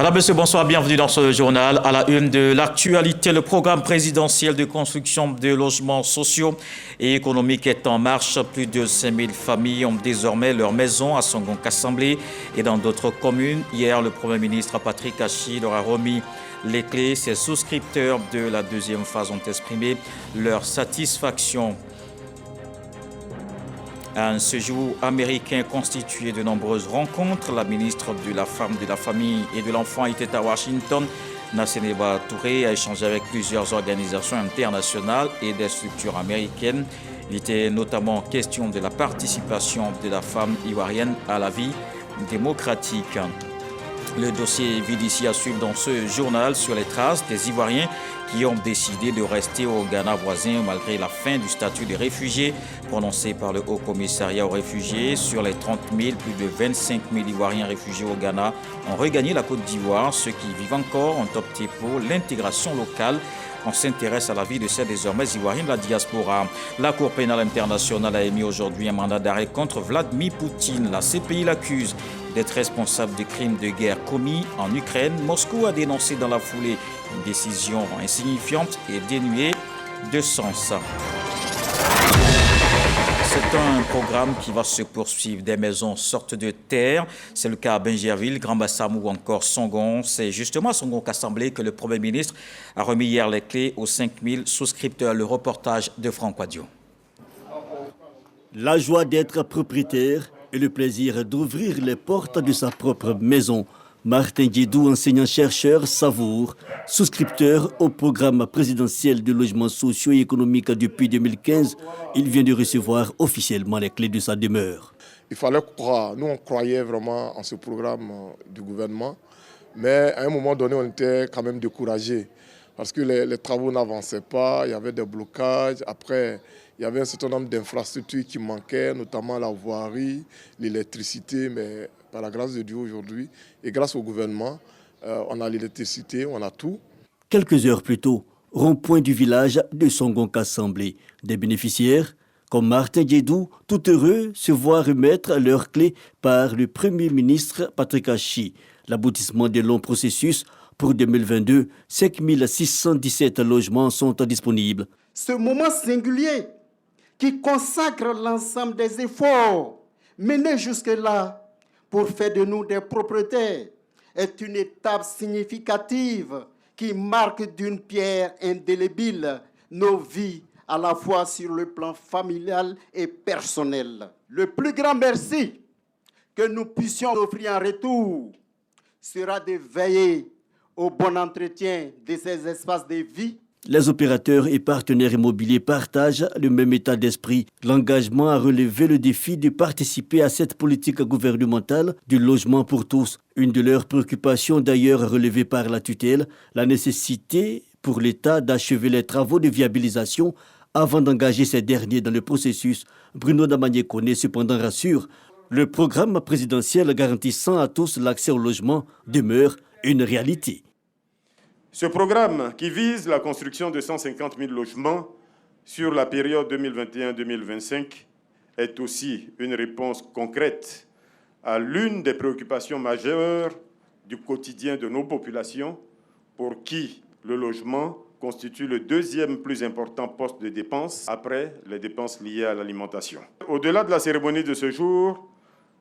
Madame, Monsieur, bonsoir, bienvenue dans ce journal. À la une de l'actualité, le programme présidentiel de construction de logements sociaux et économiques est en marche. Plus de 5000 familles ont désormais leur maison à Songon-Kassamblé et dans d'autres communes. Hier, le Premier ministre Patrick Achi leur a remis les clés. Ses souscripteurs de la deuxième phase ont exprimé leur satisfaction. Un séjour américain constitué de nombreuses rencontres. La ministre de la Femme, de la Famille et de l'Enfant était à Washington. Nasseneba Touré a échangé avec plusieurs organisations internationales et des structures américaines. Il était notamment question de la participation de la femme ivoirienne à la vie démocratique. Le dossier vide ici à suivre dans ce journal sur les traces des Ivoiriens qui ont décidé de rester au Ghana voisin malgré la fin du statut de réfugiés prononcé par le Haut Commissariat aux réfugiés. Sur les 30 000, plus de 25 000 Ivoiriens réfugiés au Ghana ont regagné la Côte d'Ivoire. Ceux qui vivent encore ont opté pour l'intégration locale. On s'intéresse à la vie de ces désormais Ivoiriens de la diaspora. La Cour pénale internationale a émis aujourd'hui un mandat d'arrêt contre Vladimir Poutine. La CPI l'accuse d'être responsable de crimes de guerre commis en Ukraine. Moscou a dénoncé dans la foulée une décision insignifiante et dénuée de sens. C'est un programme qui va se poursuivre. Des maisons sortent de terre. C'est le cas à Bingerville, Grand Bassam ou encore Songon. C'est justement à Songon-Kassamblé que le Premier ministre a remis hier les clés aux 5000 souscripteurs. Le reportage de Franck Wadio. La joie d'être propriétaire et le plaisir d'ouvrir les portes de sa propre maison. Martin Diédou, enseignant-chercheur, savoure, souscripteur au programme présidentiel de logements sociaux et économiques depuis 2015. Il vient de recevoir officiellement les clés de sa demeure. Il fallait croire. Nous, on croyait vraiment en ce programme du gouvernement. Mais à un moment donné, on était quand même découragés. Parce que les travaux n'avançaient pas, il y avait des blocages. Après, il y avait un certain nombre d'infrastructures qui manquaient, notamment la voirie, l'électricité. Mais par la grâce de Dieu aujourd'hui, et grâce au gouvernement, on a l'électricité, on a tout. Quelques heures plus tôt, rond-point du village de Songon-Kassamblé. Des bénéficiaires, comme Martin Diédou, tout heureux se voir remettre leurs clés par le Premier ministre Patrick Achi. L'aboutissement des longs processus pour 2022, 5617 logements sont disponibles. Ce moment singulier qui consacre l'ensemble des efforts menés jusque-là pour faire de nous des propriétaires est une étape significative qui marque d'une pierre indélébile nos vies à la fois sur le plan familial et personnel. Le plus grand merci que nous puissions offrir en retour sera de veiller au bon entretien de ces espaces de vie. Les opérateurs et partenaires immobiliers partagent le même état d'esprit. L'engagement à relever le défi de participer à cette politique gouvernementale du logement pour tous. Une de leurs préoccupations d'ailleurs relevée par la tutelle, la nécessité pour l'État d'achever les travaux de viabilisation avant d'engager ces derniers dans le processus. Bruno Damagné-Koné cependant rassure, le programme présidentiel garantissant à tous l'accès au logement demeure une réalité. Ce programme, qui vise la construction de 150 000 logements sur la période 2021-2025, est aussi une réponse concrète à l'une des préoccupations majeures du quotidien de nos populations, pour qui le logement constitue le deuxième plus important poste de dépenses après les dépenses liées à l'alimentation. Au-delà de la cérémonie de ce jour,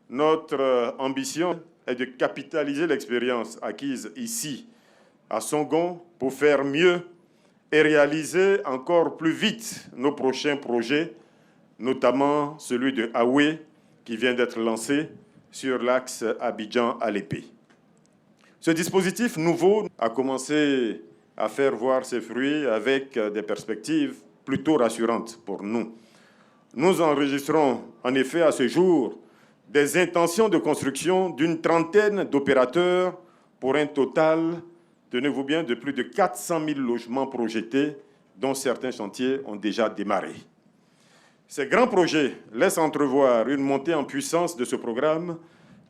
notre ambition est de capitaliser l'expérience acquise ici, à Songon, pour faire mieux et réaliser encore plus vite nos prochains projets, notamment celui de Haoué qui vient d'être lancé sur l'axe Abidjan-Alépé. Ce dispositif nouveau a commencé à faire voir ses fruits avec des perspectives plutôt rassurantes pour nous. Nous enregistrons en effet à ce jour des intentions de construction d'une trentaine d'opérateurs pour un total, tenez-vous bien, de plus de 400 000 logements projetés, dont certains chantiers ont déjà démarré. Ces grands projets laissent entrevoir une montée en puissance de ce programme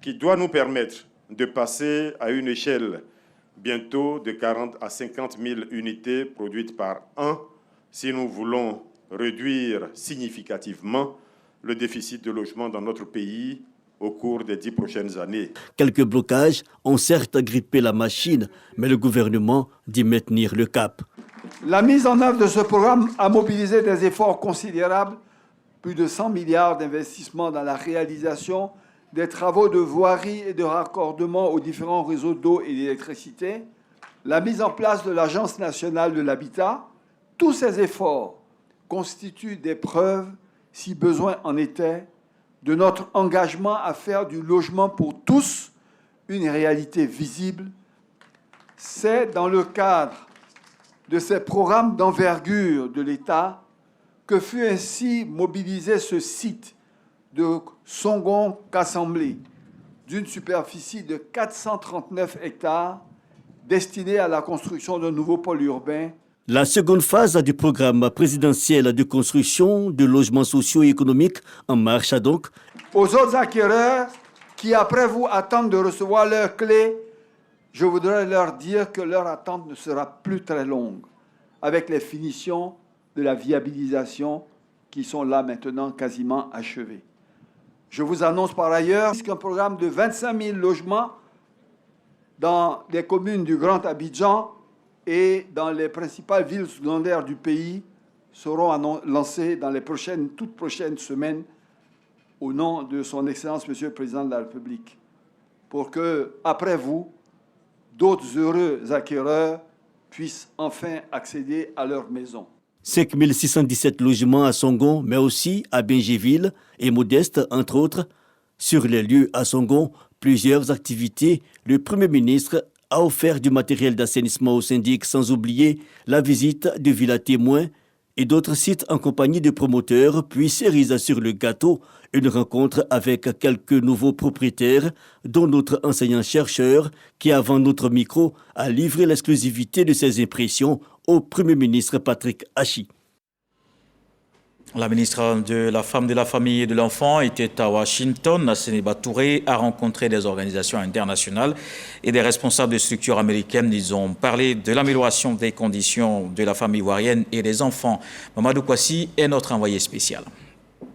qui doit nous permettre de passer à une échelle bientôt de 40 à 50 000 unités produites par an si nous voulons réduire significativement le déficit de logement dans notre pays au cours des 10 prochaines années. Quelques blocages ont certes agrippé la machine, mais le gouvernement dit maintenir le cap. La mise en œuvre de ce programme a mobilisé des efforts considérables, plus de 100 milliards d'investissements dans la réalisation des travaux de voirie et de raccordement aux différents réseaux d'eau et d'électricité, la mise en place de l'Agence nationale de l'habitat. Tous ces efforts constituent des preuves, si besoin en était, de notre engagement à faire du logement pour tous une réalité visible. C'est dans le cadre de ces programmes d'envergure de l'État que fut ainsi mobilisé ce site de Songon-Kassamblé d'une superficie de 439 hectares destiné à la construction d'un nouveau pôle urbain. La seconde phase du programme présidentiel de construction de logements sociaux et économiques en marche donc. Aux autres acquéreurs qui, après vous, attendent de recevoir leurs clés, je voudrais leur dire que leur attente ne sera plus très longue, avec les finitions de la viabilisation qui sont là maintenant quasiment achevées. Je vous annonce par ailleurs qu'un programme de 25 000 logements dans les communes du Grand Abidjan et dans les principales villes secondaires du pays seront lancés dans les toutes prochaines semaines au nom de son Excellence, Monsieur le Président de la République, pour que, après vous, d'autres heureux acquéreurs puissent enfin accéder à leur maison. 5 617 logements à Songon, mais aussi à Bingéville et Modeste, entre autres. Sur les lieux à Songon, plusieurs activités. Le Premier ministre a offert du matériel d'assainissement au syndic, sans oublier la visite de villas témoins et d'autres sites en compagnie de promoteurs, puis cerise sur le gâteau, une rencontre avec quelques nouveaux propriétaires, dont notre enseignant-chercheur qui, avant notre micro, a livré l'exclusivité de ses impressions au Premier ministre Patrick Achi. La ministre de la Femme, de la Famille et de l'Enfant était à Washington. Nassénéba Touré a rencontré des organisations internationales et des responsables de structures américaines. Ils ont parlé de l'amélioration des conditions de la famille ivoirienne et des enfants. Mamadou Kwasi est notre envoyé spécial.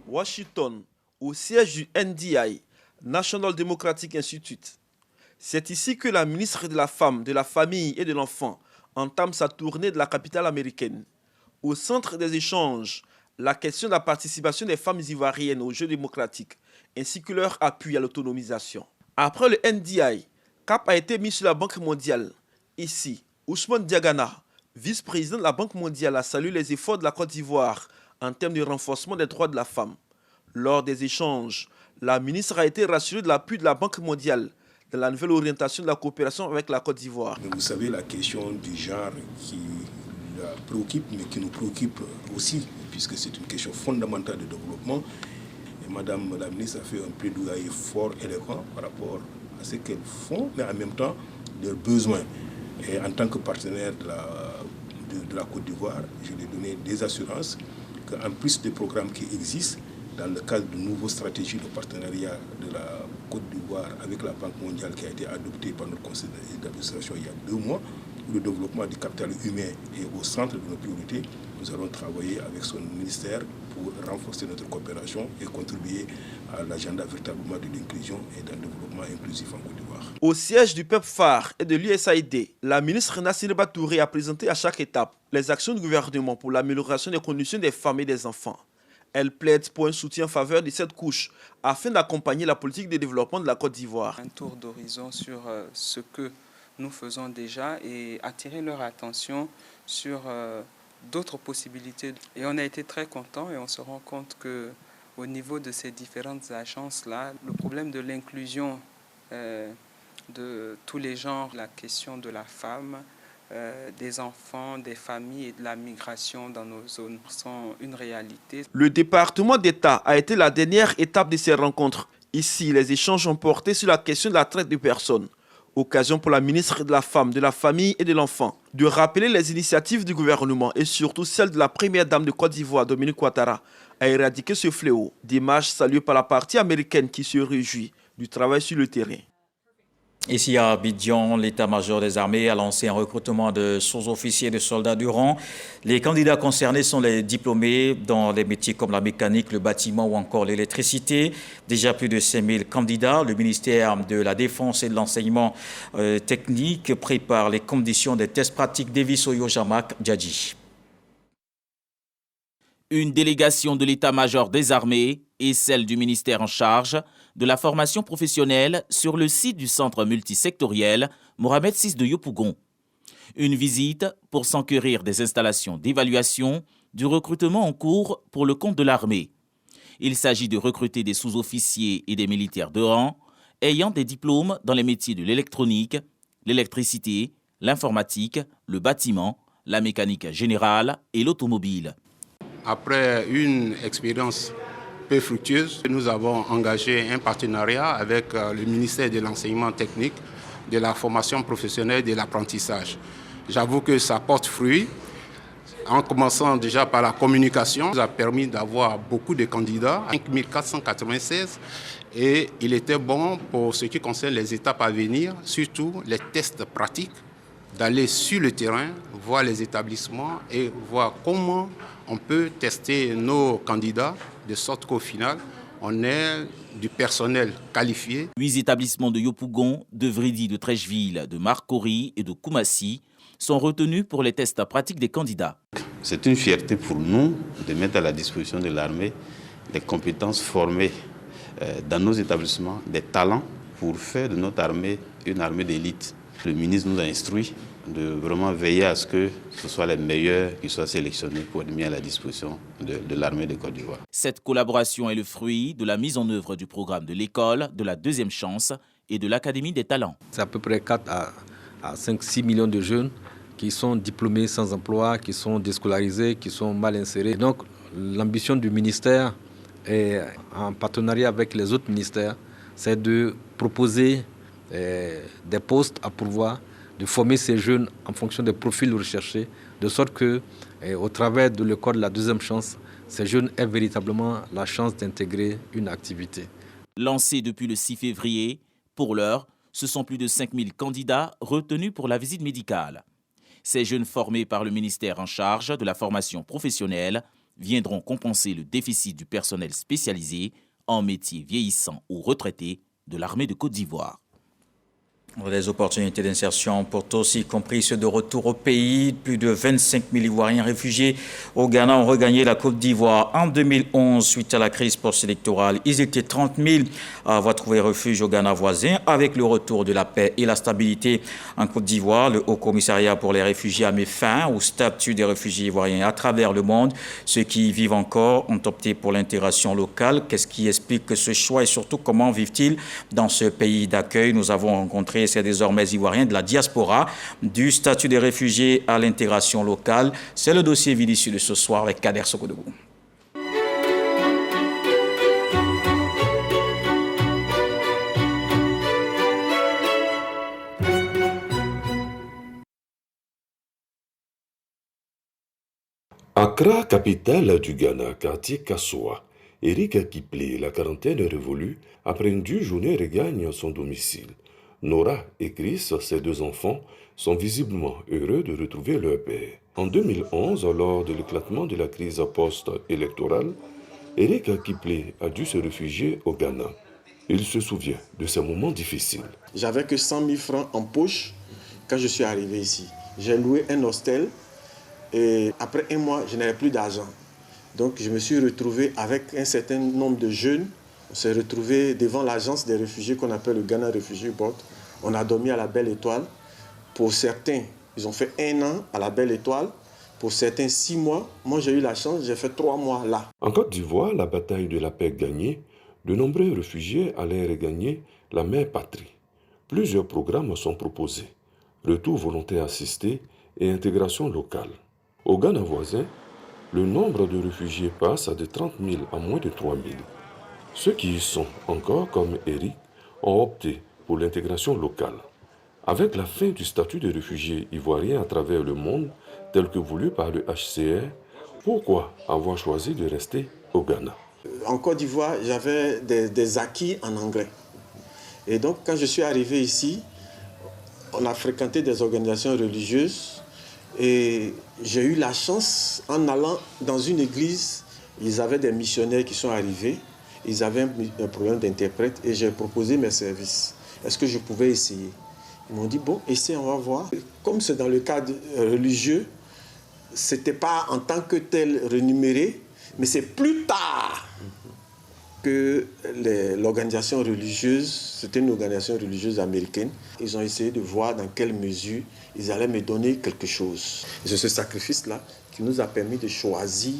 Washington, au siège du NDI, National Democratic Institute. C'est ici que la ministre de la Femme, de la Famille et de l'Enfant entame sa tournée de la capitale américaine. Au centre des échanges, la question de la participation des femmes ivoiriennes aux Jeux démocratiques, ainsi que leur appui à l'autonomisation. Après le NDI, cap a été mis sur la Banque mondiale. Ici, Ousmane Diagana, vice-président de la Banque mondiale, a salué les efforts de la Côte d'Ivoire en termes de renforcement des droits de la femme. Lors des échanges, la ministre a été rassurée de l'appui de la Banque mondiale dans la nouvelle orientation de la coopération avec la Côte d'Ivoire. Vous savez, la question du genre qui la préoccupe, mais qui nous préoccupe aussi, puisque c'est une question fondamentale de développement. Et Madame la ministre a fait un plaidoyer fort, éloquent par rapport à ce qu'elles font, mais en même temps, leurs besoins. Et en tant que partenaire de la Côte d'Ivoire, je lui ai donné des assurances qu'en plus des programmes qui existent, dans le cadre de nouveaux stratégies de partenariat de la Côte d'Ivoire avec la Banque mondiale qui a été adoptée par notre conseil d'administration il y a 2 mois, où le développement du capital humain est au centre de nos priorités, nous allons travailler avec son ministère pour renforcer notre coopération et contribuer à l'agenda véritablement de l'inclusion et d'un développement inclusif en Côte d'Ivoire. Au siège du PEPFAR et de l'USAID, la ministre Nassénéba Touré a présenté à chaque étape les actions du gouvernement pour l'amélioration des conditions des femmes et des enfants. Elle plaide pour un soutien en faveur de cette couche afin d'accompagner la politique de développement de la Côte d'Ivoire. Un tour d'horizon sur ce que nous faisons déjà et attirer leur attention sur d'autres possibilités. Et on a été très contents et on se rend compte qu'au niveau de ces différentes agences-là, le problème de l'inclusion de tous les genres, la question de la femme, des enfants, des familles et de la migration dans nos zones sont une réalité. Le département d'État a été la dernière étape de ces rencontres. Ici, les échanges ont porté sur la question de la traite de personnes. Occasion pour la ministre de la Femme, de la Famille et de l'Enfant de rappeler les initiatives du gouvernement et surtout celles de la première dame de Côte d'Ivoire, Dominique Ouattara, à éradiquer ce fléau. Démarche saluée par la partie américaine qui se réjouit du travail sur le terrain. Ici à Abidjan, l'état-major des armées a lancé un recrutement de sous-officiers et de soldats du rang. Les candidats concernés sont les diplômés dans les métiers comme la mécanique, le bâtiment ou encore l'électricité. Déjà plus de 5000 candidats. Le ministère de la Défense et de l'Enseignement technique prépare les conditions des tests pratiques d'Evisoyo Jamak Djadji. Une délégation de l'état-major des armées et celle du ministère en charge de la formation professionnelle sur le site du centre multisectoriel Mohamed VI de Yopougon. Une visite pour s'enquérir des installations d'évaluation du recrutement en cours pour le compte de l'armée. Il s'agit de recruter des sous-officiers et des militaires de rang ayant des diplômes dans les métiers de l'électronique, l'électricité, l'informatique, le bâtiment, la mécanique générale et l'automobile. Après une expérience peu fructueuse, nous avons engagé un partenariat avec le ministère de l'Enseignement technique, de la formation professionnelle et de l'apprentissage. J'avoue que ça porte fruit. En commençant déjà par la communication, ça a permis d'avoir beaucoup de candidats, 5496, et il était bon pour ce qui concerne les étapes à venir, surtout les tests pratiques, d'aller sur le terrain, voir les établissements et voir comment on peut tester nos candidats de sorte qu'au final, on ait du personnel qualifié. 8 établissements de Yopougon, de Vridi, de Trècheville, de Marcory et de Koumassi sont retenus pour les tests pratiques des candidats. C'est une fierté pour nous de mettre à la disposition de l'armée des compétences formées dans nos établissements, des talents pour faire de notre armée une armée d'élite. Le ministre nous a instruit de vraiment veiller à ce que ce soit les meilleurs qui soient sélectionnés pour être mis à la disposition de l'armée de Côte d'Ivoire. Cette collaboration est le fruit de la mise en œuvre du programme de l'école, de la deuxième chance et de l'Académie des talents. C'est à peu près 4 à 5-6 millions de jeunes qui sont diplômés sans emploi, qui sont déscolarisés, qui sont mal insérés. Donc l'ambition du ministère, et en partenariat avec les autres ministères, c'est de proposer des postes à pourvoir, de former ces jeunes en fonction des profils recherchés, de sorte que, au travers de l'école de la deuxième chance, ces jeunes aient véritablement la chance d'intégrer une activité. Lancé depuis le 6 février, pour l'heure, ce sont plus de 5000 candidats retenus pour la visite médicale. Ces jeunes formés par le ministère en charge de la formation professionnelle viendront compenser le déficit du personnel spécialisé en métiers vieillissants ou retraités de l'armée de Côte d'Ivoire. Les opportunités d'insertion pour tous, y compris ceux de retour au pays. Plus de 25 000 Ivoiriens réfugiés au Ghana ont regagné la Côte d'Ivoire en 2011 suite à la crise post-électorale. Ils étaient 30 000 à avoir trouvé refuge au Ghana voisin. Avec le retour de la paix et la stabilité en Côte d'Ivoire, le Haut Commissariat pour les réfugiés a mis fin au statut des réfugiés ivoiriens à travers le monde. Ceux qui y vivent encore ont opté pour l'intégration locale. Qu'est-ce qui explique ce choix et surtout comment vivent-ils dans ce pays d'accueil? Nous avons rencontré ces désormais Ivoiriens de la diaspora, du statut des réfugiés à l'intégration locale. C'est le dossier Vilicieux de ce soir avec Kader Sokodogou. Accra, capitale du Ghana, quartier Kassoa, Eric Kiplé, la quarantaine révolue, après une dure journée regagne son domicile. Nora et Chris, ses 2 enfants, sont visiblement heureux de retrouver leur père. En 2011, lors de l'éclatement de la crise post-électorale, Eric Kiplé a dû se réfugier au Ghana. Il se souvient de ces moments difficiles. J'avais que 100 000 francs en poche quand je suis arrivé ici. J'ai loué un hostel et après 1 mois, je n'avais plus d'argent. Donc je me suis retrouvé avec un certain nombre de jeunes. On s'est retrouvé devant l'agence des réfugiés qu'on appelle le Ghana Refugee Board. On a dormi à la Belle Étoile. Pour certains, ils ont fait 1 an à la Belle Étoile. Pour certains, 6 mois. Moi, j'ai eu la chance, j'ai fait 3 mois là. En Côte d'Ivoire, la bataille de la paix gagnée, de nombreux réfugiés allaient regagner la mère patrie. Plusieurs programmes sont proposés. Retour volontaire assisté et intégration locale. Au Ghana voisin, le nombre de réfugiés passe de 30 000 à moins de 3 000. Ceux qui y sont encore, comme Eric, ont opté pour l'intégration locale. Avec la fin du statut de réfugiés ivoiriens à travers le monde, tel que voulu par le HCR, pourquoi avoir choisi de rester au Ghana? En Côte d'Ivoire, j'avais des acquis en anglais. Et donc, quand je suis arrivé ici, on a fréquenté des organisations religieuses et j'ai eu la chance, en allant dans une église, ils avaient des missionnaires qui sont arrivés, ils avaient un problème d'interprète et j'ai proposé mes services. Est-ce que je pouvais essayer? Ils m'ont dit, bon, essaye, on va voir. Comme c'est dans le cadre religieux, ce n'était pas en tant que tel rémunéré, mais c'est plus tard que l'organisation religieuse, c'était une organisation religieuse américaine, ils ont essayé de voir dans quelle mesure ils allaient me donner quelque chose. C'est ce sacrifice-là qui nous a permis de choisir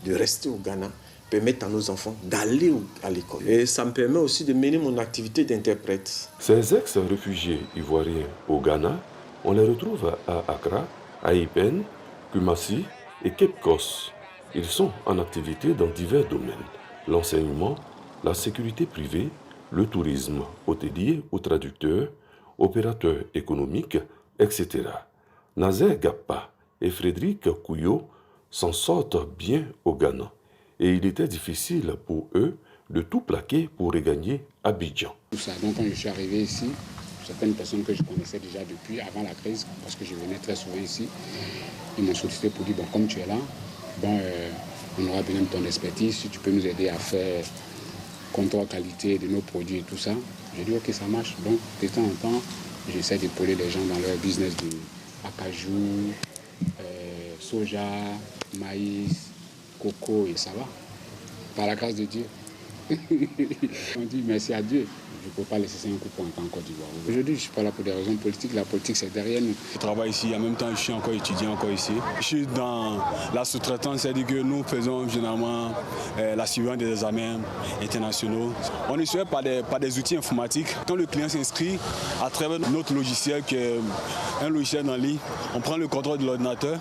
de rester au Ghana, permettre à nos enfants d'aller à l'école. Et ça me permet aussi de mener mon activité d'interprète. Ces ex-réfugiés ivoiriens au Ghana, on les retrouve à Accra, à Ipen, Kumasi et Cape Coast. Ils sont en activité dans divers domaines. L'enseignement, la sécurité privée, le tourisme, hôtelier ou traducteur, opérateurs économiques, etc. Nazer Gappa et Frédéric Kouyo s'en sortent bien au Ghana. Et il était difficile pour eux de tout plaquer pour regagner Abidjan. Donc quand je suis arrivé ici, certaines personnes que je connaissais déjà depuis avant la crise, parce que je venais très souvent ici, ils m'ont sollicité pour dire, bon, comme tu es là, bon, on aura besoin de ton expertise, si tu peux nous aider à faire contrôle qualité de nos produits et tout ça. J'ai dit, ok, ça marche. Donc, de temps en temps, j'essaie d'épauler les gens dans leur business de acajou, soja, maïs, coco, et ça va. Par la grâce de Dieu. On dit merci à Dieu. Je ne peux pas laisser ça un coup pour un temps en Côte d'Ivoire. Aujourd'hui, je ne suis pas là pour des raisons politiques. La politique, c'est derrière nous. Je travaille ici. En même temps, je suis encore étudiant encore ici. Je suis dans la sous-traitance, c'est-à-dire que nous faisons généralement la surveillance des examens internationaux. On est suivi par des outils informatiques. Quand le client s'inscrit à travers notre logiciel, qui est un logiciel en ligne, on prend le contrôle de l'ordinateur.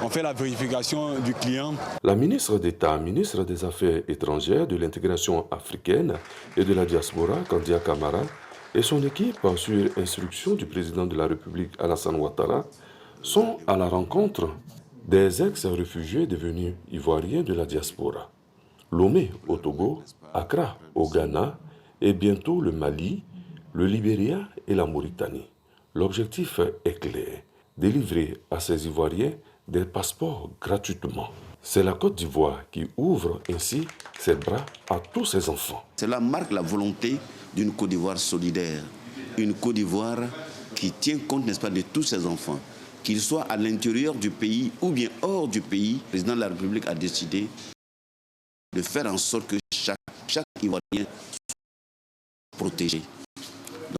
On fait la vérification du client. La ministre d'État, ministre des Affaires étrangères, de l'intégration africaine et de la diaspora, Kandia Camara, et son équipe, sur instruction du président de la République, Alassane Ouattara, sont à la rencontre des ex-réfugiés devenus ivoiriens de la diaspora. Lomé au Togo, Accra au Ghana et bientôt le Mali, le Libéria et la Mauritanie. L'objectif est clair, délivrer à ces Ivoiriens des passeports gratuitement. C'est la Côte d'Ivoire qui ouvre ainsi ses bras à tous ses enfants. Cela marque la volonté d'une Côte d'Ivoire solidaire, une Côte d'Ivoire qui tient compte, n'est-ce pas, de tous ses enfants, qu'ils soient à l'intérieur du pays ou bien hors du pays. Le président de la République a décidé de faire en sorte que chaque Ivoirien soit protégé.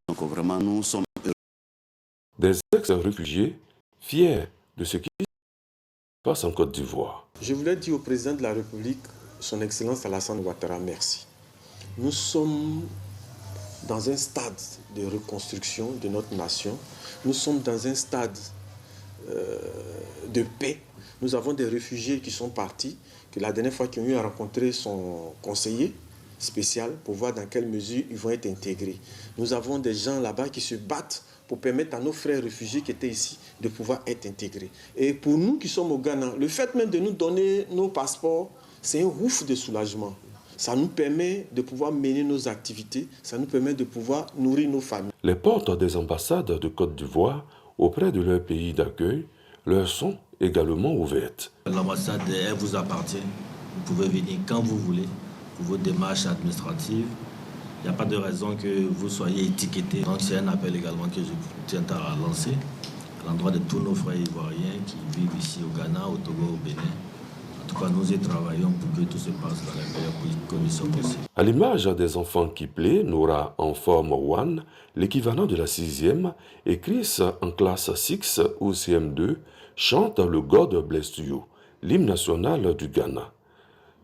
Donc vraiment, nous sommes heureux. Des ex-réfugiés fiers de ce qui se passe en Côte d'Ivoire. Je voulais dire au président de la République, son Excellence Alassane Ouattara, merci. Nous sommes dans un stade de reconstruction de notre nation. Nous sommes dans un stade de paix. Nous avons des réfugiés qui sont partis, que la dernière fois qu'ils ont eu à rencontrer son conseiller spécial pour voir dans quelle mesure ils vont être intégrés. Nous avons des gens là-bas qui se battent pour permettre à nos frères réfugiés qui étaient ici de pouvoir être intégrés. Et pour nous qui sommes au Ghana, le fait même de nous donner nos passeports, c'est un ouf de soulagement. Ça nous permet de pouvoir mener nos activités, ça nous permet de pouvoir nourrir nos familles. Les portes des ambassades de Côte d'Ivoire auprès de leur pays d'accueil leur sont également ouvertes. L'ambassade, elle vous appartient. Vous pouvez venir quand vous voulez pour vos démarches administratives. Il n'y a pas de raison que vous soyez étiqueté. Donc c'est un appel également que je tiens à lancer à l'endroit de tous nos frères ivoiriens qui vivent ici au Ghana, au Togo, au Bénin. En tout cas, nous y travaillons pour que tout se passe dans les meilleures conditions possibles. À l'image des enfants qui plaient, Nora en forme 1, l'équivalent de la 6e, et Chris en classe 6 ou CM2 chante le God Bless You, l'hymne national du Ghana.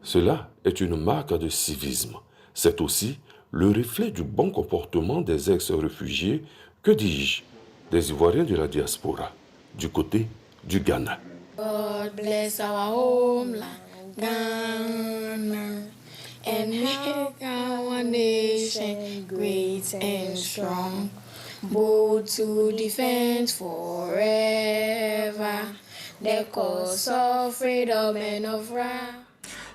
Cela est une marque de civisme. C'est aussi le reflet du bon comportement des ex-réfugiés, que dis-je, des Ivoiriens de la diaspora, du côté du Ghana. God bless our homeland, Ghana, and make our nation great and strong, bold to defend forever the cause of freedom and of right.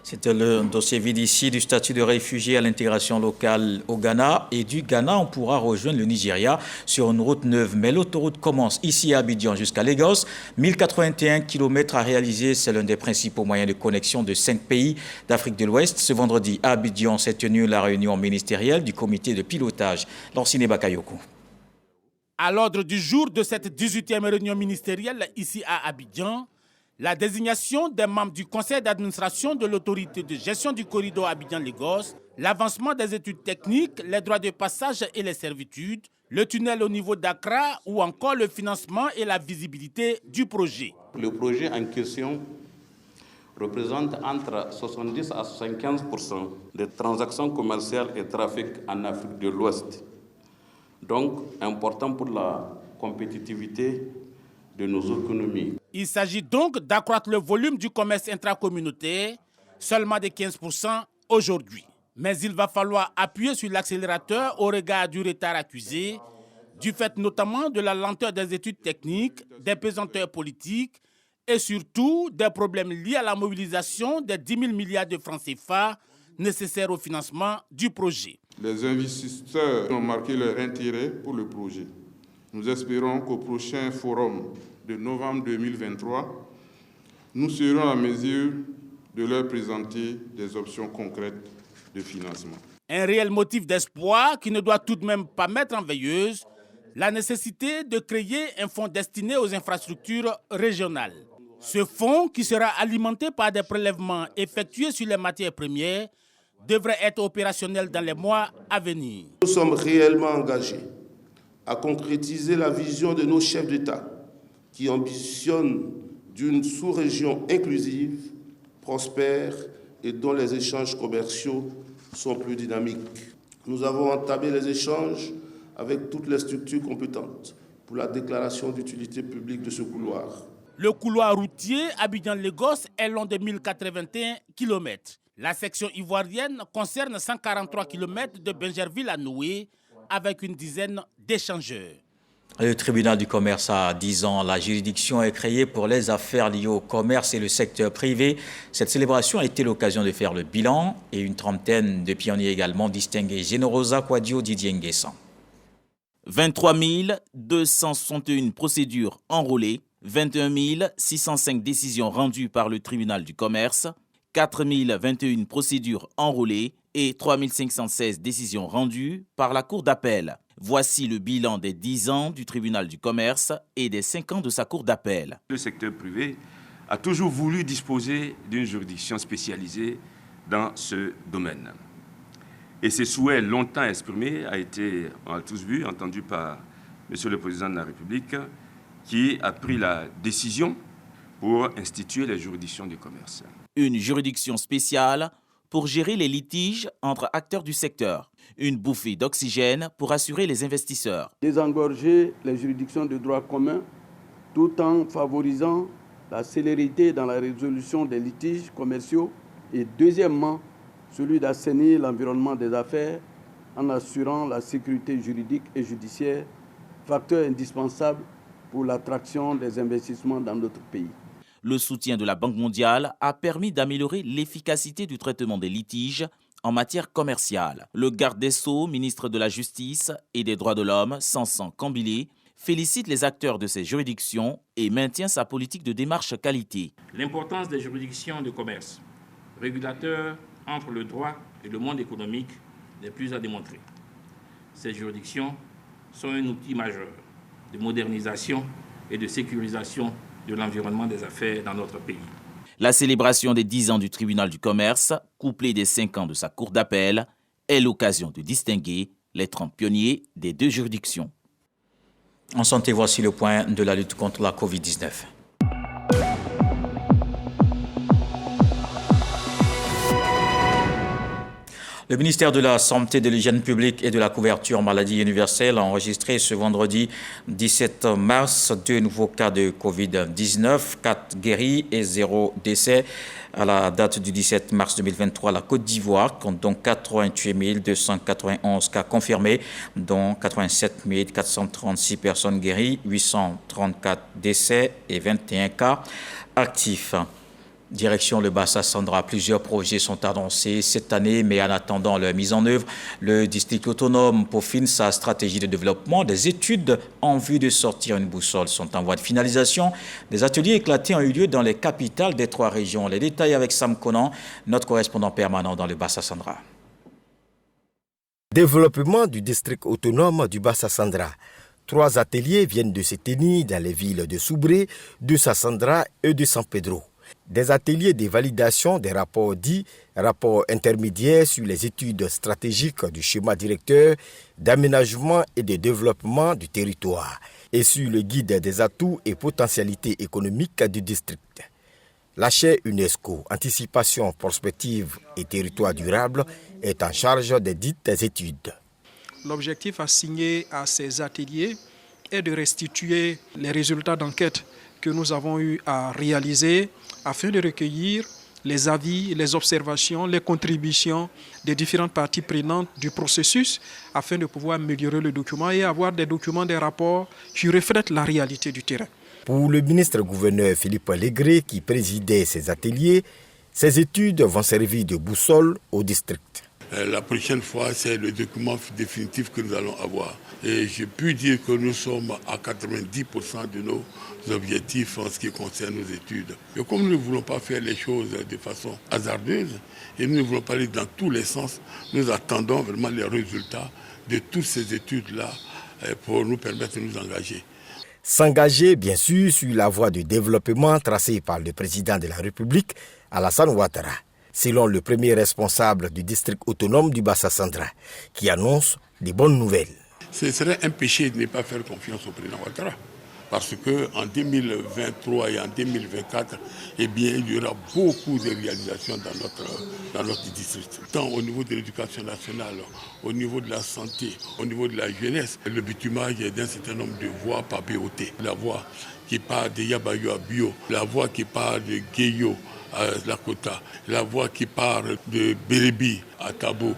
C'était le dossier vide ici du statut de réfugié à l'intégration locale au Ghana. Et du Ghana, on pourra rejoindre le Nigeria sur une route neuve. Mais l'autoroute commence ici à Abidjan jusqu'à Lagos. 1081 km à réaliser. C'est l'un des principaux moyens de connexion de 5 pays d'Afrique de l'Ouest. Ce vendredi, à Abidjan, s'est tenue la réunion ministérielle du comité de pilotage. Lansine Bakayoko. À l'ordre du jour de cette 18e réunion ministérielle ici à Abidjan, la désignation des membres du conseil d'administration de l'autorité de gestion du corridor Abidjan-Lagos, l'avancement des études techniques, les droits de passage et les servitudes, le tunnel au niveau d'Accra ou encore le financement et la visibilité du projet. Le projet en question représente entre 70 à 75% des transactions commerciales et trafic en Afrique de l'Ouest. Donc, important pour la compétitivité de nos économies. Il s'agit donc d'accroître le volume du commerce intracommunautaire, seulement de 15% aujourd'hui. Mais il va falloir appuyer sur l'accélérateur au regard du retard accusé, du fait notamment de la lenteur des études techniques, des pesanteurs politiques et surtout des problèmes liés à la mobilisation des 10 000 milliards de francs CFA nécessaires au financement du projet. Les investisseurs ont marqué leur intérêt pour le projet. Nous espérons qu'au prochain forum de novembre 2023, nous serons à mesure de leur présenter des options concrètes de financement. Un réel motif d'espoir qui ne doit tout de même pas mettre en veilleuse la nécessité de créer un fonds destiné aux infrastructures régionales. Ce fonds, qui sera alimenté par des prélèvements effectués sur les matières premières, devrait être opérationnel dans les mois à venir. Nous sommes réellement engagés à concrétiser la vision de nos chefs d'État qui ambitionnent d'une sous-région inclusive, prospère et dont les échanges commerciaux sont plus dynamiques. Nous avons entamé les échanges avec toutes les structures compétentes pour la déclaration d'utilité publique de ce couloir. Le couloir routier Abidjan-Lagos est long de 1081 km. La section ivoirienne concerne 143 km de Bingerville à Noué, avec une dizaine d'échangeurs. Le tribunal du commerce a 10 ans. La juridiction est créée pour les affaires liées au commerce et le secteur privé. Cette célébration a été l'occasion de faire le bilan et une trentaine de pionniers également distingués. Génorosa Kwadio Didier Nguessan. 23 261 procédures enrôlées, 21 605 décisions rendues par le tribunal du commerce, 4 021 procédures enrôlées et 3 516 décisions rendues par la Cour d'appel. Voici le bilan des 10 ans du tribunal du commerce et des 5 ans de sa Cour d'appel. Le secteur privé a toujours voulu disposer d'une juridiction spécialisée dans ce domaine. Et ces souhaits longtemps exprimés a été, on a tous vu, entendu par M. le Président de la République, qui a pris la décision pour instituer la juridiction du commerce. Une juridiction spéciale pour gérer les litiges entre acteurs du secteur. Une bouffée d'oxygène pour assurer les investisseurs. Désengorger les juridictions de droit commun tout en favorisant la célérité dans la résolution des litiges commerciaux et deuxièmement, celui d'assainir l'environnement des affaires en assurant la sécurité juridique et judiciaire, facteur indispensable pour l'attraction des investissements dans notre pays. Le soutien de la Banque mondiale a permis d'améliorer l'efficacité du traitement des litiges en matière commerciale. Le garde des Sceaux, ministre de la Justice et des Droits de l'Homme, Sansan Kambile, félicite les acteurs de ces juridictions et maintient sa politique de démarche qualité. L'importance des juridictions de commerce, régulateurs entre le droit et le monde économique, n'est plus à démontrer. Ces juridictions sont un outil majeur de modernisation et de sécurisation de l'environnement des affaires dans notre pays. La célébration des 10 ans du tribunal du commerce, couplée des 5 ans de sa cour d'appel, est l'occasion de distinguer les 30 pionniers des deux juridictions. En santé, voici le point de la lutte contre la Covid-19. Le ministère de la Santé, de l'Hygiène publique et de la couverture maladie universelle a enregistré ce vendredi 17 mars 2 nouveaux cas de Covid-19, 4 guéris et 0 décès. À la date du 17 mars 2023, la Côte d'Ivoire compte donc 88 291 cas confirmés, dont 87 436 personnes guéries, 834 décès et 21 cas actifs. Direction le Bassa-Sandra, plusieurs projets sont annoncés cette année, mais en attendant leur mise en œuvre, le district autonome peaufine sa stratégie de développement. Des études en vue de sortir une boussole sont en voie de finalisation. Des ateliers éclatés ont eu lieu dans les capitales des 3 régions. Les détails avec Sam Conan, notre correspondant permanent dans le Bassa-Sandra. Développement du district autonome du Bassa-Sandra. 3 ateliers viennent de se tenir dans les villes de Soubré, de Sassandra et de San Pedro. Des ateliers de validation des rapports dits rapports intermédiaires sur les études stratégiques du schéma directeur d'aménagement et de développement du territoire et sur le guide des atouts et potentialités économiques du district. La chaire UNESCO, Anticipation, Prospective et Territoire durable, est en charge des dites études. L'objectif assigné à ces ateliers est de restituer les résultats d'enquête que nous avons eu à réaliser afin de recueillir les avis, les observations, les contributions des différentes parties prenantes du processus afin de pouvoir améliorer le document et avoir des documents, des rapports qui reflètent la réalité du terrain. Pour le ministre-gouverneur Philippe Légré qui présidait ces ateliers, ces études vont servir de boussole au district. La prochaine fois, c'est le document définitif que nous allons avoir. Et je peux dire que nous sommes à 90% de nos objectifs en ce qui concerne nos études. Et comme nous ne voulons pas faire les choses de façon hasardeuse, et nous ne voulons pas aller dans tous les sens, nous attendons vraiment les résultats de toutes ces études-là pour nous permettre de nous engager. S'engager, bien sûr, sur la voie du développement tracée par le président de la République, Alassane Ouattara, selon le premier responsable du district autonome du Bassa-Sandra, qui annonce des bonnes nouvelles. Ce serait un péché de ne pas faire confiance au président Ouattara, parce qu'en 2023 et en 2024, eh bien, il y aura beaucoup de réalisations dans notre district, tant au niveau de l'éducation nationale, au niveau de la santé, au niveau de la jeunesse, le bitumage d'un certain nombre de voies par BOT, la voie qui part de Yabayou à Bio, la voie qui part de Guéyo à Lakota, la voie qui part de Bérébi à Tabo.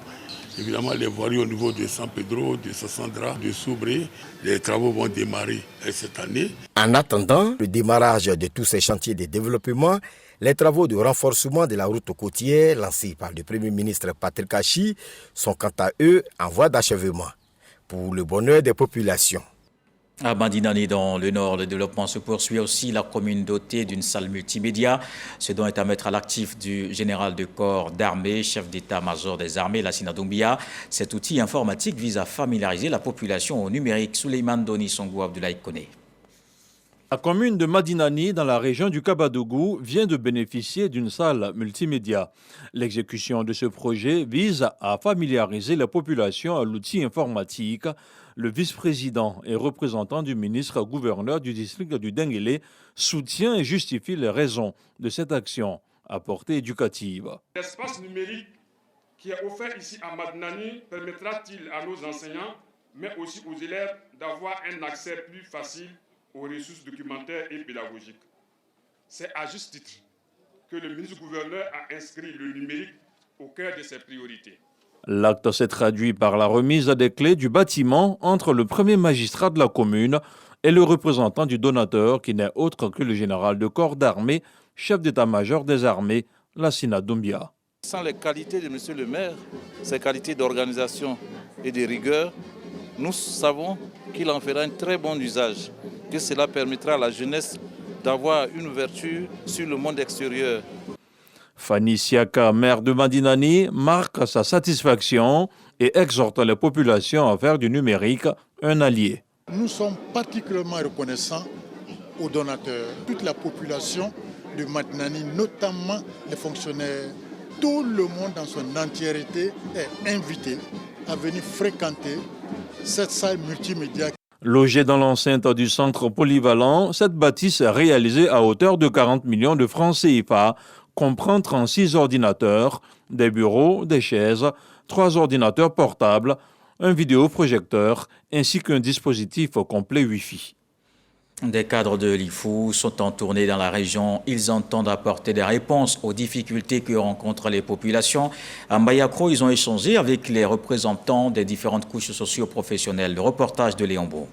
Évidemment, les voiries au niveau de San Pedro, de Sassandra, de Soubré, les travaux vont démarrer cette année. En attendant le démarrage de tous ces chantiers de développement, les travaux de renforcement de la route côtière lancés par le Premier ministre Patrick Achi sont quant à eux en voie d'achèvement pour le bonheur des populations. À Madinani, dans le nord, le développement se poursuit aussi. La commune dotée d'une salle multimédia, ce dont est à mettre à l'actif du général de corps d'armée, chef d'état-major des armées, Lassina Doumbia. Cet outil informatique vise à familiariser la population au numérique. Souleymane Doni Songou Abdoulaye Kone. La commune de Madinani, dans la région du Kabadougou, vient de bénéficier d'une salle multimédia. L'exécution de ce projet vise à familiariser la population à l'outil informatique. Le vice-président et représentant du ministre-gouverneur du district du Denguélé soutient et justifie les raisons de cette action à portée éducative. L'espace numérique qui est offert ici à Madinani permettra-t-il à nos enseignants, mais aussi aux élèves, d'avoir un accès plus facile aux ressources documentaires et pédagogiques? C'est à juste titre que le ministre-gouverneur a inscrit le numérique au cœur de ses priorités. L'acte s'est traduit par la remise des clés du bâtiment entre le premier magistrat de la commune et le représentant du donateur qui n'est autre que le général de corps d'armée, chef d'état-major des armées, Lassina Doumbia. Sans les qualités de M. le maire, ses qualités d'organisation et de rigueur, nous savons qu'il en fera un très bon usage, que cela permettra à la jeunesse d'avoir une ouverture sur le monde extérieur. Fanny Siaka, maire de Madinani, marque sa satisfaction et exhorte les populations à faire du numérique un allié. Nous sommes particulièrement reconnaissants aux donateurs, toute la population de Madinani, notamment les fonctionnaires. Tout le monde dans son entièreté est invité à venir fréquenter cette salle multimédia. Logée dans l'enceinte du centre polyvalent, cette bâtisse réalisée à hauteur de 40 millions de francs CFA comprend 36 ordinateurs, des bureaux, des chaises, 3 ordinateurs portables, un vidéoprojecteur ainsi qu'un dispositif complet Wi-Fi. Des cadres de l'IFU sont en tournée dans la région. Ils entendent apporter des réponses aux difficultés que rencontrent les populations. À Mbayakro, ils ont échangé avec les représentants des différentes couches socio-professionnelles. Le reportage de Léon Beau.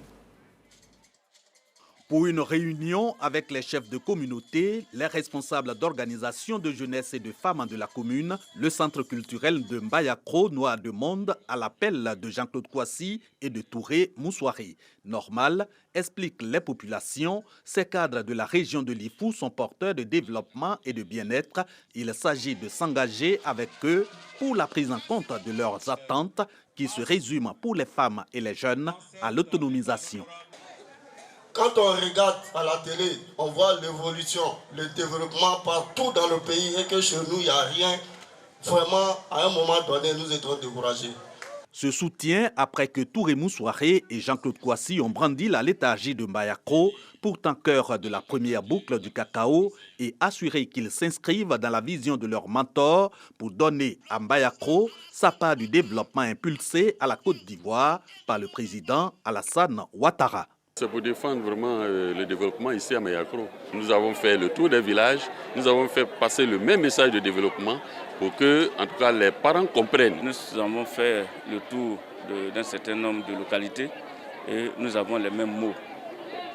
Pour une réunion avec les chefs de communauté, les responsables d'organisations de jeunesse et de femmes de la commune, le centre culturel de Mbayakro, Noir de Monde, à l'appel de Jean-Claude Kouassi et de Touré Moussouari. Normal, expliquent les populations, ces cadres de la région de Lifou sont porteurs de développement et de bien-être. Il s'agit de s'engager avec eux pour la prise en compte de leurs attentes qui se résument pour les femmes et les jeunes à l'autonomisation. Quand on regarde à la télé, on voit l'évolution, le développement partout dans le pays et que chez nous, il n'y a rien. Vraiment, à un moment donné, nous étions découragés. Ce soutien après que Touré Moussouari et Jean-Claude Kouassi ont brandi la léthargie de Mbayakro, pourtant cœur de la première boucle du cacao, et assuré qu'ils s'inscrivent dans la vision de leur mentor pour donner à Mbayakro sa part du développement impulsé à la Côte d'Ivoire par le président Alassane Ouattara. C'est pour défendre vraiment le développement ici à Mbayakro. Nous avons fait le tour des villages, nous avons fait passer le même message de développement pour que, en tout cas, les parents comprennent. Nous avons fait le tour d'un certain nombre de localités et nous avons les mêmes mots.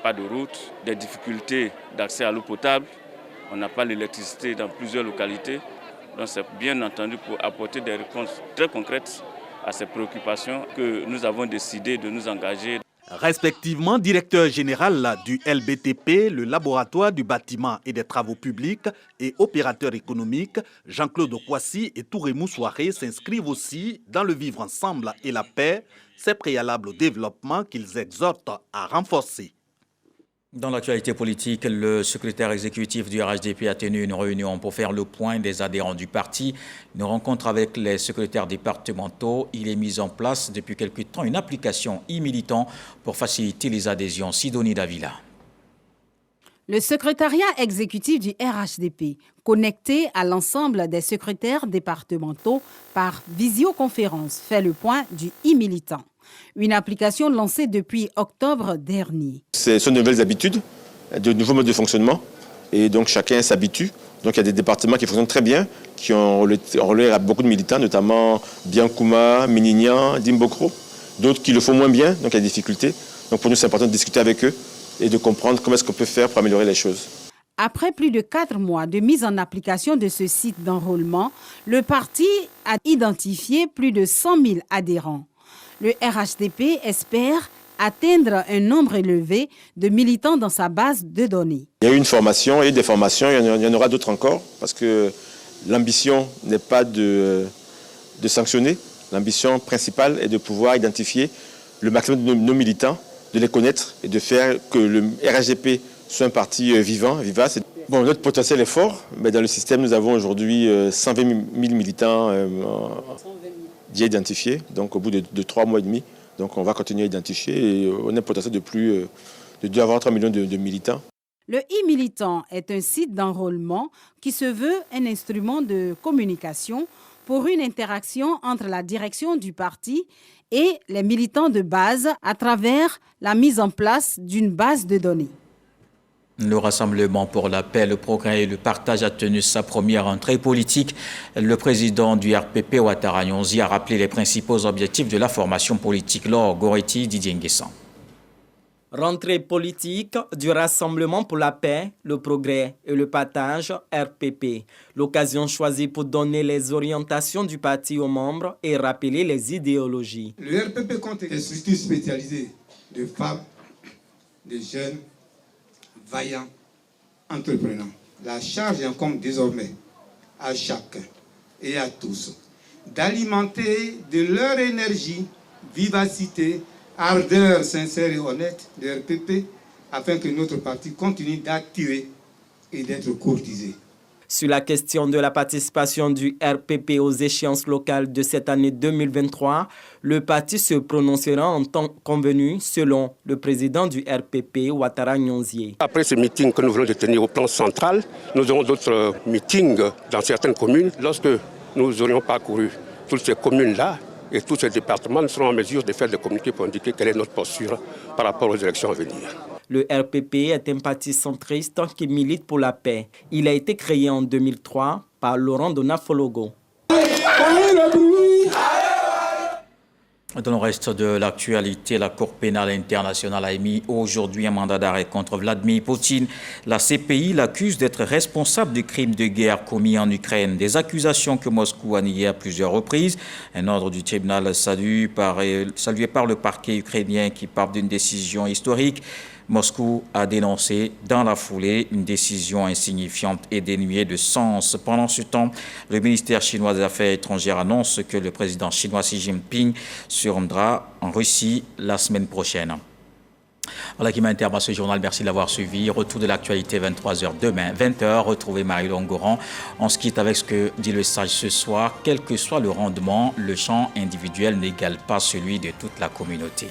Pas de route, des difficultés d'accès à l'eau potable, on n'a pas l'électricité dans plusieurs localités. Donc c'est bien entendu pour apporter des réponses très concrètes à ces préoccupations que nous avons décidé de nous engager. Respectivement directeur général du LBTP, le laboratoire du bâtiment et des travaux publics, et opérateur économique, Jean-Claude Kouassi et Touré Moussouari s'inscrivent aussi dans le vivre ensemble et la paix, ces préalables au développement qu'ils exhortent à renforcer. Dans l'actualité politique, le secrétaire exécutif du RHDP a tenu une réunion pour faire le point des adhérents du parti. Une rencontre avec les secrétaires départementaux. Il est mis en place depuis quelque temps une application e-militant pour faciliter les adhésions. Sidonie Davila. Le secrétariat exécutif du RHDP, connecté à l'ensemble des secrétaires départementaux par visioconférence, fait le point du e-militant. Une application lancée depuis octobre dernier. Ce sont de nouvelles habitudes, de nouveaux modes de fonctionnement et donc chacun s'habitue. Donc il y a des départements qui fonctionnent très bien, qui ont relais à beaucoup de militants, notamment Biankouma, Minignan, Dimbokro. D'autres qui le font moins bien, donc il y a des difficultés. Donc pour nous c'est important de discuter avec eux et de comprendre comment est-ce qu'on peut faire pour améliorer les choses. Après plus de 4 mois de mise en application de ce site d'enrôlement, le parti a identifié plus de 100 000 adhérents. Le RHDP espère atteindre un nombre élevé de militants dans sa base de données. Il y a eu une formation et des formations, il y en aura d'autres encore, parce que l'ambition n'est pas de sanctionner. L'ambition principale est de pouvoir identifier le maximum de nos militants, de les connaître et de faire que le RHDP soit un parti vivant, vivace. Bon, notre potentiel est fort, mais dans le système, nous avons aujourd'hui 120 000 militants déjà identifiés, donc au bout de 3 mois et demi. Donc on va continuer à identifier et on a un potentiel de avoir 3 millions de militants. Le e-militant est un site d'enrôlement qui se veut un instrument de communication pour une interaction entre la direction du parti et les militants de base à travers la mise en place d'une base de données. Le Rassemblement pour la paix, le progrès et le partage a tenu sa première entrée politique. Le président du RPP, Ouattara Nyonzi, a rappelé les principaux objectifs de la formation politique. Laure Goretti, Didier Nguessan. Rentrée politique du Rassemblement pour la paix, le progrès et le partage, RPP. L'occasion choisie pour donner les orientations du parti aux membres et rappeler les idéologies. Le RPP compte des structures spécialisées de femmes, de jeunes, vaillants, entreprenants. La charge incombe désormais à chacun et à tous d'alimenter de leur énergie, vivacité, ardeur sincère et honnête de RPP afin que notre parti continue d'attirer et d'être courtisé. Sur la question de la participation du RPP aux échéances locales de cette année 2023, le parti se prononcera en temps convenu selon le président du RPP, Ouattara Nyonzi. Après ce meeting que nous venons de tenir au plan central, nous aurons d'autres meetings dans certaines communes. Lorsque nous aurons parcouru toutes ces communes-là et tous ces départements, nous serons en mesure de faire des communiqués pour indiquer quelle est notre posture par rapport aux élections à venir. Le RPP est un parti centriste qui milite pour la paix. Il a été créé en 2003 par Laurent Donafologo. Dans le reste de l'actualité, la Cour pénale internationale a émis aujourd'hui un mandat d'arrêt contre Vladimir Poutine. La CPI l'accuse d'être responsable du crime de guerre commis en Ukraine. Des accusations que Moscou a niées à plusieurs reprises. Un ordre du tribunal salué par le parquet ukrainien qui parle d'une décision historique. Moscou a dénoncé dans la foulée une décision insignifiante et dénuée de sens. Pendant ce temps, le ministère chinois des Affaires étrangères annonce que le président chinois Xi Jinping se rendra en Russie la semaine prochaine. Voilà qui m'intervient ce journal. Merci de l'avoir suivi. Retour de l'actualité 23h demain, 20h. Retrouvez Marie-Laure Goran. On se quitte avec ce que dit le sage ce soir. Quel que soit le rendement, le champ individuel n'égale pas celui de toute la communauté.